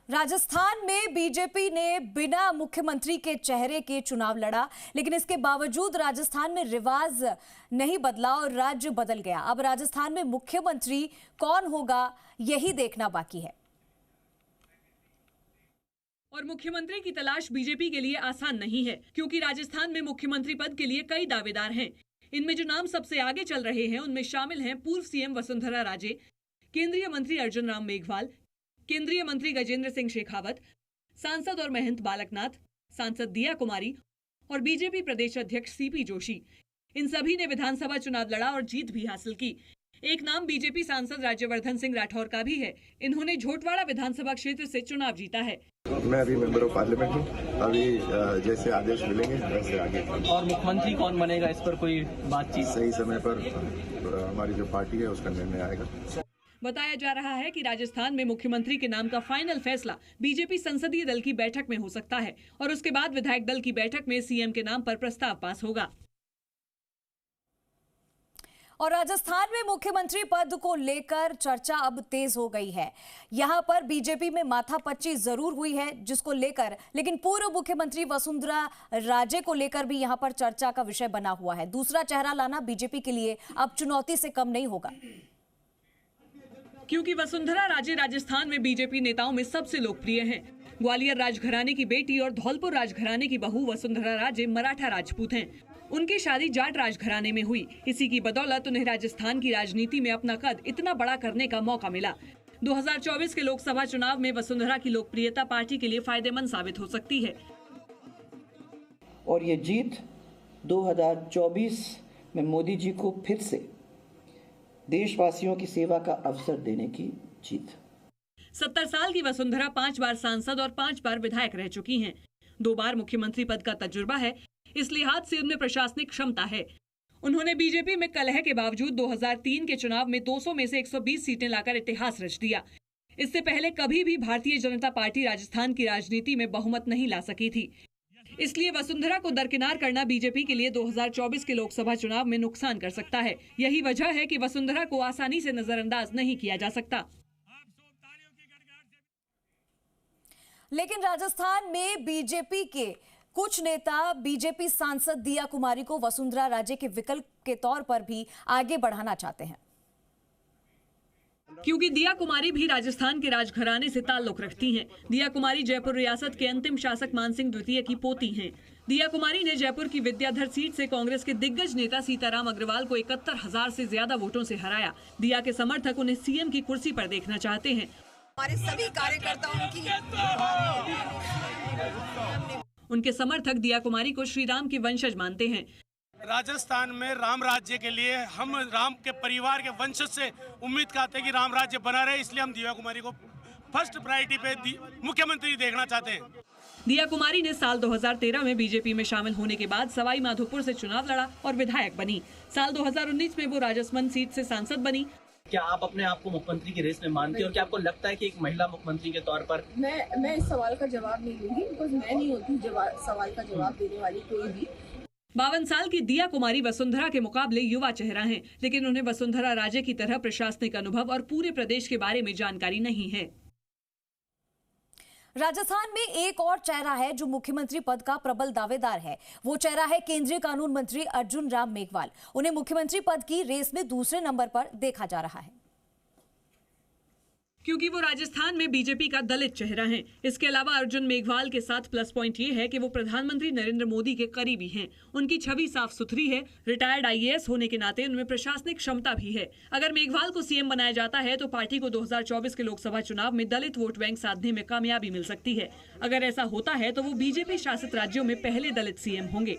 राजस्थान में बीजेपी ने बिना मुख्यमंत्री के चेहरे के चुनाव लड़ा, लेकिन इसके बावजूद राजस्थान में रिवाज नहीं बदला और राज्य बदल गया। अब राजस्थान में मुख्यमंत्री कौन होगा, यही देखना बाकी है। और मुख्यमंत्री की तलाश बीजेपी के लिए आसान नहीं है, क्योंकि राजस्थान में मुख्यमंत्री पद के लिए कई दावेदार हैं। इनमें जो नाम सबसे आगे चल रहे हैं उनमें शामिल हैं पूर्व सीएम वसुंधरा राजे, केंद्रीय मंत्री अर्जुन राम मेघवाल, केंद्रीय मंत्री गजेंद्र सिंह शेखावत, सांसद और महंत बालकनाथ, सांसद दिया कुमारी और बीजेपी प्रदेश अध्यक्ष सीपी जोशी। इन सभी ने विधानसभा चुनाव लड़ा और जीत भी हासिल की। एक नाम बीजेपी सांसद राज्यवर्धन सिंह राठौर का भी है। इन्होंने झोटवाड़ा विधानसभा क्षेत्र से चुनाव जीता है। मैं अभी मेंबर ऑफ पार्लियामेंट हूँ। अभी जैसे आदेश मिलेंगे वैसे आगे। और मुख्यमंत्री कौन बनेगा, इस पर कोई बातचीत? सही समय पर हमारी जो पार्टी है उसका निर्णय आएगा। बताया जा रहा है कि राजस्थान में मुख्यमंत्री के नाम का फाइनल फैसला बीजेपी संसदीय दल की बैठक में हो सकता है और उसके बाद विधायक दल की बैठक में सीएम के नाम पर प्रस्ताव पास होगा। और राजस्थान में मुख्यमंत्री पद को लेकर चर्चा अब तेज हो गई है। यहां पर बीजेपी में माथापच्ची जरूर हुई है जिसको लेकर, लेकिन पूर्व मुख्यमंत्री वसुंधरा राजे को लेकर भी यहां पर चर्चा का विषय बना हुआ है। दूसरा चेहरा लाना बीजेपी के लिए अब चुनौती से कम नहीं होगा, क्योंकि वसुंधरा राजे राजस्थान में बीजेपी नेताओं में सबसे लोकप्रिय हैं। ग्वालियर राजघराने की बेटी और धौलपुर राजघराने की बहू वसुंधरा राजे मराठा राजपूत हैं। उनकी शादी जाट राजघराने में हुई। इसी की बदौलत उन्हें राजस्थान की राजनीति में अपना कद इतना बड़ा करने का मौका मिला। 2024 के लोकसभा चुनाव में वसुंधरा की लोकप्रियता पार्टी के लिए फायदेमंद साबित हो सकती है। और ये जीत 2024 में मोदी जी को फिर से देशवासियों की सेवा का अवसर देने की जीत। 70 साल की वसुंधरा 5 बार सांसद और 5 बार विधायक रह चुकी हैं। 2 बार मुख्यमंत्री पद का तजुर्बा है, इस लिहाज से उनमें प्रशासनिक क्षमता है। उन्होंने बीजेपी में कलह के बावजूद 2003 के चुनाव में 200 में से 120 सीटें लाकर इतिहास रच दिया। इससे पहले कभी भी भारतीय जनता पार्टी राजस्थान की राजनीति में बहुमत नहीं ला सकी थी। इसलिए वसुंधरा को दरकिनार करना बीजेपी के लिए 2024 के लोकसभा चुनाव में नुकसान कर सकता है। यही वजह है कि वसुंधरा को आसानी से नजरअंदाज नहीं किया जा सकता। लेकिन राजस्थान में बीजेपी के कुछ नेता बीजेपी सांसद दिया कुमारी को वसुंधरा राजे के विकल्प के तौर पर भी आगे बढ़ाना चाहते हैं, क्योंकि दिया कुमारी भी राजस्थान के राजघराने से ताल्लुक रखती हैं। दिया कुमारी जयपुर रियासत के अंतिम शासक मानसिंह द्वितीय की पोती हैं। दिया कुमारी ने जयपुर की विद्याधर सीट से कांग्रेस के दिग्गज नेता सीताराम अग्रवाल को 71,000 से ज्यादा वोटों से हराया। दिया के समर्थक उन्हें सीएम की कुर्सी पर देखना चाहते हैं। हमारे सभी कार्यकर्ताओं की उनके समर्थक दिया कुमारी को श्री राम की वंशज मानते हैं। राजस्थान में राम राज्य के लिए हम राम के परिवार के वंशज से उम्मीद करते हैं कि राम राज्य बना रहे, इसलिए हम दिया कुमारी को फर्स्ट प्रायोरिटी पे मुख्यमंत्री देखना चाहते हैं। दिया कुमारी ने साल 2013 में बीजेपी में शामिल होने के बाद सवाई माधोपुर से चुनाव लड़ा और विधायक बनी। साल 2019 में वो राजसमंद सीट से सांसद बनी। क्या आप अपने आप को मुख्यमंत्री की रेस में मानती हैं और क्या आपको लगता है कि एक महिला मुख्यमंत्री के तौर पर? मैं इस सवाल का जवाब नहीं दूंगी, बिकॉज मैं नहीं होती सवाल का जवाब देने वाली कोई भी। 52 साल की दिया कुमारी वसुंधरा के मुकाबले युवा चेहरा हैं, लेकिन उन्हें वसुंधरा राजे की तरह प्रशासनिक अनुभव और पूरे प्रदेश के बारे में जानकारी नहीं है। राजस्थान में एक और चेहरा है जो मुख्यमंत्री पद का प्रबल दावेदार है। वो चेहरा है केंद्रीय कानून मंत्री अर्जुन राम मेघवाल। उन्हें मुख्यमंत्री पद की रेस में दूसरे नंबर पर देखा जा रहा है, क्योंकि वो राजस्थान में बीजेपी का दलित चेहरा है। इसके अलावा अर्जुन मेघवाल के साथ प्लस पॉइंट ये है कि वो प्रधानमंत्री नरेंद्र मोदी के करीबी हैं। उनकी छवि साफ सुथरी है। रिटायर्ड आईएएस होने के नाते उनमें प्रशासनिक क्षमता भी है। अगर मेघवाल को सीएम बनाया जाता है तो पार्टी को 2024 के लोकसभा चुनाव में दलित वोट बैंक साधने में कामयाबी मिल सकती है। अगर ऐसा होता है तो वो बीजेपी शासित राज्यों में पहले दलित सीएम होंगे।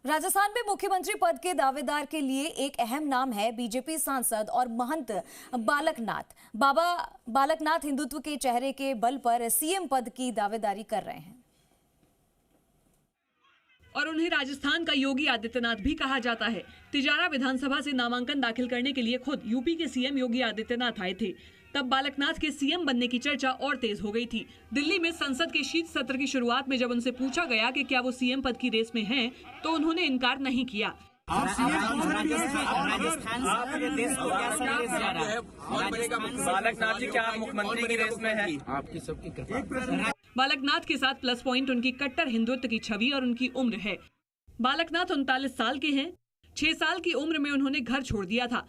राजस्थान में मुख्यमंत्री पद के दावेदार के लिए एक अहम नाम है बीजेपी सांसद और महंत बालकनाथ। बाबा बालकनाथ हिंदुत्व के चेहरे के बल पर सीएम पद की दावेदारी कर रहे हैं और उन्हें राजस्थान का योगी आदित्यनाथ भी कहा जाता है। तिजारा विधानसभा से नामांकन दाखिल करने के लिए खुद यूपी के सीएम योगी आदित्यनाथ आए थे। तब बालकनाथ के सीएम बनने की चर्चा और तेज हो गई थी। दिल्ली में संसद के शीत सत्र की शुरुआत में जब उनसे पूछा गया कि क्या वो सीएम पद की रेस में हैं, तो उन्होंने इनकार नहीं किया। बालकनाथ जी क्या आप मुख्यमंत्री की रेस में है? आपकी सबकी कृपा। बालकनाथ के साथ प्लस पॉइंट उनकी कट्टर हिंदुत्व की छवि और उनकी उम्र है। बालकनाथ 39 साल के हैं। 6 साल की उम्र में उन्होंने घर छोड़ दिया था।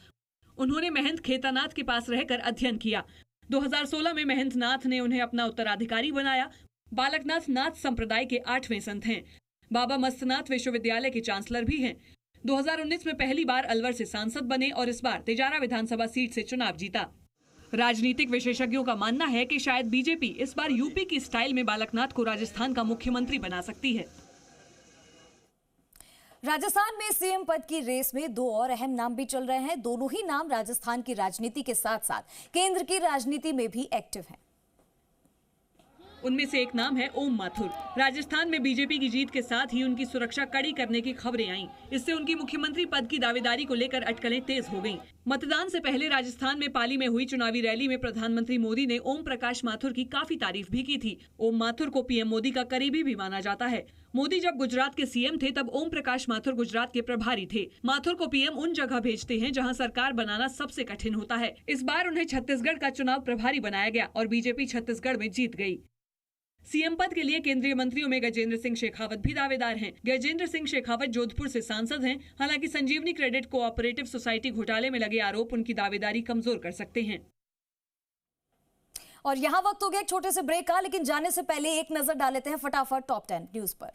उन्होंने महंत खेतानाथ के पास रहकर अध्ययन किया। 2016 में महंत नाथ ने उन्हें अपना उत्तराधिकारी बनाया। बालकनाथ नाथ संप्रदाय के 8वें संत हैं। बाबा मस्तनाथ विश्वविद्यालय के चांसलर भी हैं। 2019 में पहली बार अलवर से सांसद बने और इस बार तिजारा विधानसभा सीट से चुनाव जीता। राजनीतिक विशेषज्ञों का मानना है कि शायद बीजेपी इस बार यूपी की स्टाइल में बालकनाथ को राजस्थान का मुख्यमंत्री बना सकती है। राजस्थान में सीएम पद की रेस में 2 और अहम नाम भी चल रहे हैं। दोनों ही नाम राजस्थान की राजनीति के साथ साथ केंद्र की राजनीति में भी एक्टिव हैं। उनमें से एक नाम है ओम माथुर। राजस्थान में बीजेपी की जीत के साथ ही उनकी सुरक्षा कड़ी करने की खबरें आईं। इससे उनकी मुख्यमंत्री पद की दावेदारी को लेकर अटकलें तेज हो गईं। मतदान से पहले राजस्थान में पाली में हुई चुनावी रैली में प्रधानमंत्री मोदी ने ओम प्रकाश माथुर की काफी तारीफ भी की थी। ओम माथुर को पीएम मोदी का करीबी भी माना जाता है। मोदी जब गुजरात के सीएम थे तब ओम प्रकाश माथुर गुजरात के प्रभारी थे। माथुर को पीएम उन जगह भेजते हैं जहां सरकार बनाना सबसे कठिन होता है। इस बार उन्हें छत्तीसगढ़ का चुनाव प्रभारी बनाया गया और बीजेपी छत्तीसगढ़ में जीत गई। सीएम पद के लिए केंद्रीय मंत्रियों में गजेंद्र सिंह शेखावत भी दावेदार हैं। गजेंद्र सिंह शेखावत जोधपुर से सांसद हैं। हालांकि संजीवनी क्रेडिट कोऑपरेटिव सोसाइटी घोटाले में लगे आरोप उनकी दावेदारी कमजोर कर सकते हैं। और यहाँ वक्त हो गया एक छोटे से ब्रेक का, लेकिन जाने से पहले एक नजर डाल लेते हैं फटाफट टॉप 10 न्यूज पर।